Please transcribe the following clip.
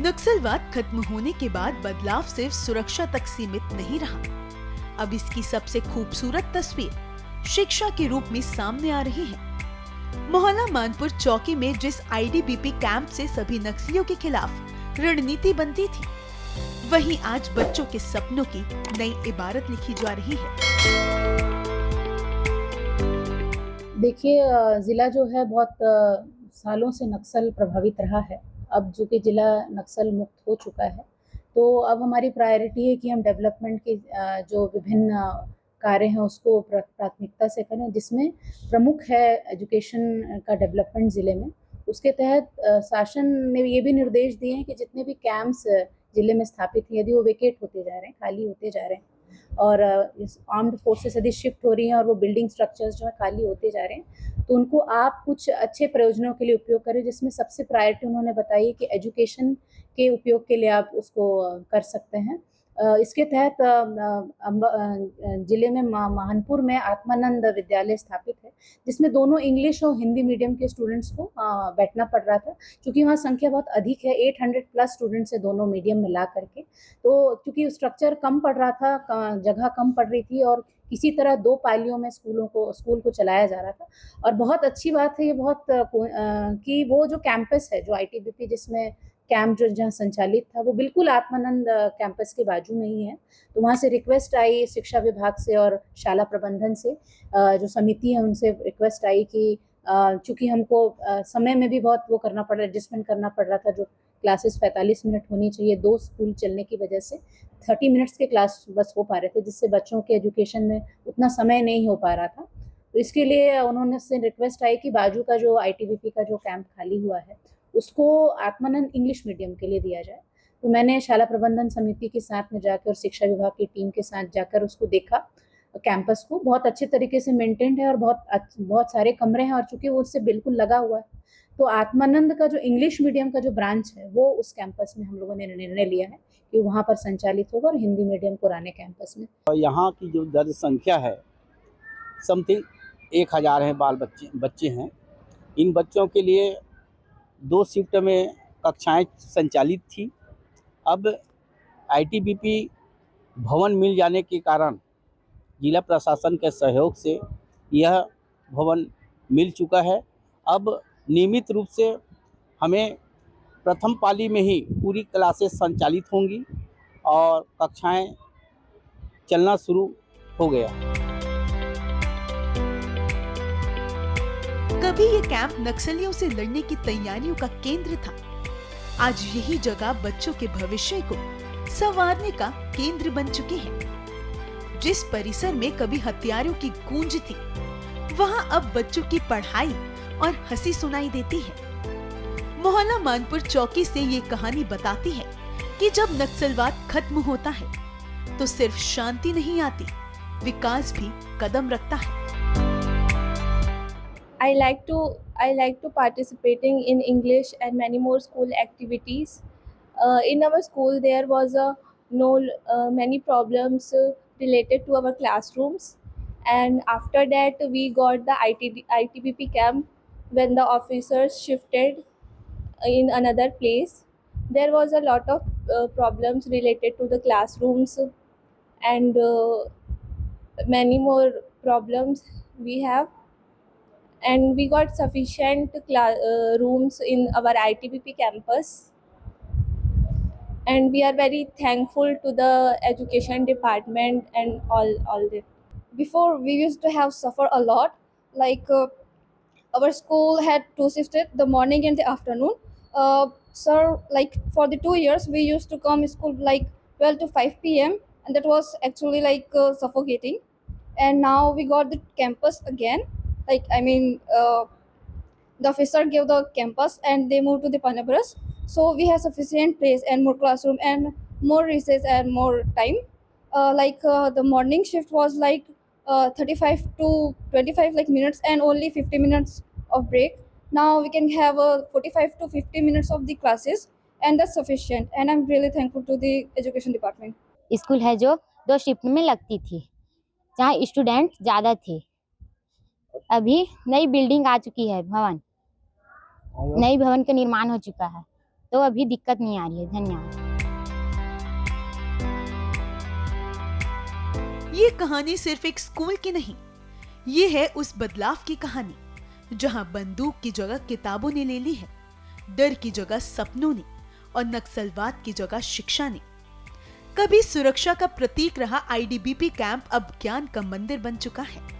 नक्सलवाद खत्म होने के बाद बदलाव सिर्फ सुरक्षा तक सीमित नहीं रहा। अब इसकी सबसे खूबसूरत तस्वीर शिक्षा के रूप में सामने आ रही है। मोहल्ला मानपुर चौकी में जिस आईटीबीपी कैंप से सभी नक्सलियों के खिलाफ रणनीति बनती थी, वहीं आज बच्चों के सपनों की नई इबारत लिखी जा रही है। देखिए, ज़िला जो है बहुत सालों से नक्सल प्रभावित रहा है। अब जो कि ज़िला नक्सल मुक्त हो चुका है, तो अब हमारी प्रायोरिटी है कि हम डेवलपमेंट के जो विभिन्न कार्य हैं उसको प्राथमिकता से करें, जिसमें प्रमुख है एजुकेशन का डेवलपमेंट ज़िले में। उसके तहत शासन ने ये भी निर्देश दिए हैं कि जितने भी कैंप्स ज़िले में स्थापित हैं, यदि वो वेकेट होते जा रहे हैं, खाली होते जा रहे हैं और इस आर्म्ड फोर्सेस यदि शिफ्ट हो रही हैं और वो बिल्डिंग स्ट्रक्चर्स जो है खाली होते जा रहे हैं, तो उनको आप कुछ अच्छे प्रयोजनों के लिए उपयोग करें, जिसमें सबसे प्रायोरिटी उन्होंने बताई है कि एजुकेशन के उपयोग के लिए आप उसको कर सकते हैं। इसके तहत ज़िले में महानपुर में आत्मानंद विद्यालय स्थापित है, जिसमें दोनों इंग्लिश और हिंदी मीडियम के स्टूडेंट्स को बैठना पड़ रहा था, क्योंकि वहाँ संख्या बहुत अधिक है, 800 प्लस स्टूडेंट्स है दोनों मीडियम मिला करके। तो क्योंकि स्ट्रक्चर कम पड़ रहा था, जगह कम पड़ रही थी और किसी तरह 2 पालियों में स्कूल को चलाया जा रहा था। और बहुत अच्छी बात है ये कि वो जो कैंपस है, जो आईटीबीपी जिसमें कैंप जो जहाँ संचालित था, वो बिल्कुल आत्मानंद कैंपस के बाजू में ही है। तो वहाँ से रिक्वेस्ट आई शिक्षा विभाग से और शाला प्रबंधन से, जो समिति है उनसे रिक्वेस्ट आई कि चूँकि हमको समय में भी बहुत वो करना पड़ रहा, एडजस्टमेंट करना पड़ रहा था। जो क्लासेस 45 मिनट होनी चाहिए, 2 स्कूल चलने की वजह से 30 मिनट्स के क्लास बस हो पा रहे थे, जिससे बच्चों के एजुकेशन में उतना समय नहीं हो पा रहा था। तो इसके लिए उन्होंने से रिक्वेस्ट आई कि बाजू का जो आईटीबीपी का जो कैंप खाली हुआ है, उसको आत्मानंद इंग्लिश मीडियम के लिए दिया जाए। तो मैंने शाला प्रबंधन समिति के साथ में जाकर और शिक्षा विभाग की टीम के साथ जाकर उसको देखा। कैंपस को बहुत अच्छे तरीके से मेंटेन्ड है और बहुत सारे कमरे हैं, और चूँकि वो उससे बिल्कुल लगा हुआ है, तो आत्मानंद का जो इंग्लिश मीडियम का जो ब्रांच है, वो उस कैंपस में हम लोगों ने निर्णय लिया है कि वहाँ पर संचालित होगा और हिंदी मीडियम पुराने कैंपस में। और यहाँ की जो दर्ज संख्या है समथिंग 1000 हैं, बच्चे हैं। इन बच्चों के लिए 2 शिफ्ट में कक्षाएं संचालित थी। अब आईटीबीपी भवन मिल जाने के कारण जिला प्रशासन के सहयोग से यह भवन मिल चुका है। अब नियमित रूप से हमें प्रथम पाली में ही पूरी क्लासेस संचालित होंगी और कक्षाएं चलना शुरू हो गया। कभी ये कैंप नक्सलियों से लड़ने की तैयारियों का केंद्र था। आज यही जगह बच्चों के भविष्य को संवारने का केंद्र बन चुकी है। जिस परिसर में कभी हथियारों की गूंज थी, वहां अब बच्चों की पढ़ाई और हंसी सुनाई देती है। मोहल्ला मानपुर चौकी से ये कहानी बताती है कि जब नक्सलवाद खत्म होता है, तो सिर्फ शांति नहीं आती, विकास भी कदम रखता है। I like to participating in English and many more school activities. In our school, there was many problems related to our classrooms, and after that we got the ITBP camp when the officers shifted in another place. There was a lot of problems related to the classrooms, and many more problems we have. And we got sufficient rooms in our ITBP campus, and we are very thankful to the education department and all that. Before we used to have suffer a lot, like our school had 2 shifts, the morning and the afternoon. So like for the 2 years we used to come school like 12 to 5 p.m, and that was actually like suffocating. And now we got the campus again, like the officer gave the campus and they moved to the Panabras, so we have sufficient place and more classroom and more recess and more time. The morning shift was like 35 to 25 like minutes and only 50 minutes of break. Now we can have 45 to 50 minutes of the classes, and that's sufficient, and I'm really thankful to the education department. School है जो 2 shift में लगती थी, जहाँ student ज़्यादा थे। अभी नई बिल्डिंग आ चुकी है, नई भवन का निर्माण हो चुका है, तो अभी दिक्कत नहीं आ रही है। धन्यवाद। ये कहानी सिर्फ एक स्कूल की नहीं, ये है उस बदलाव की कहानी जहां बंदूक की जगह किताबों ने ले ली है, डर की जगह सपनों ने और नक्सलवाद की जगह शिक्षा ने। कभी सुरक्षा का प्रतीक रहा आईटीबीपी कैंप अब ज्ञान का मंदिर बन चुका है।